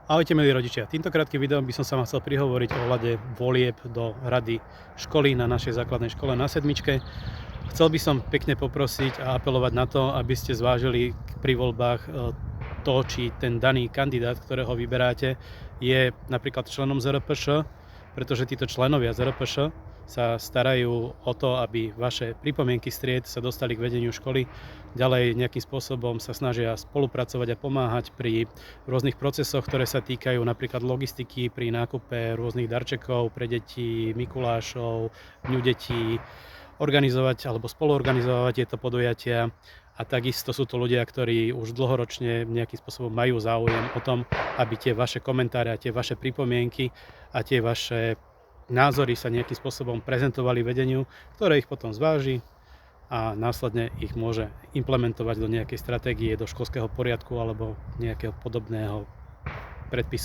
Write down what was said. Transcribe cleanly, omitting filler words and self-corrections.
Ahojte milí rodičia, týmto krátkym videom by som sa vám chcel prihovoriť ohľade volieb do rady školy na našej základnej škole na Sedmičke. Chcel by som pekne poprosiť a apelovať na to, aby ste zvážili pri voľbách to, či ten daný kandidát, ktorého vyberáte, je napríklad členom ZRPŠ, pretože títo členovia ZRPŠ sa starajú o to, aby vaše pripomienky z tried sa dostali k vedeniu školy. Ďalej nejakým spôsobom sa snažia spolupracovať a pomáhať pri rôznych procesoch, ktoré sa týkajú napríklad logistiky, pri nákupe rôznych darčekov pre deti, Mikulášov, Dňu detí, organizovať alebo spoluorganizovať tieto podujatia. A takisto sú to ľudia, ktorí už dlhoročne nejakým spôsobom majú záujem o tom, aby tie vaše komentáre a tie vaše pripomienky a tie vaše názory sa nejakým spôsobom prezentovali vedeniu, ktoré ich potom zváži a následne ich môže implementovať do nejakej stratégie, do školského poriadku alebo nejakého podobného predpisu.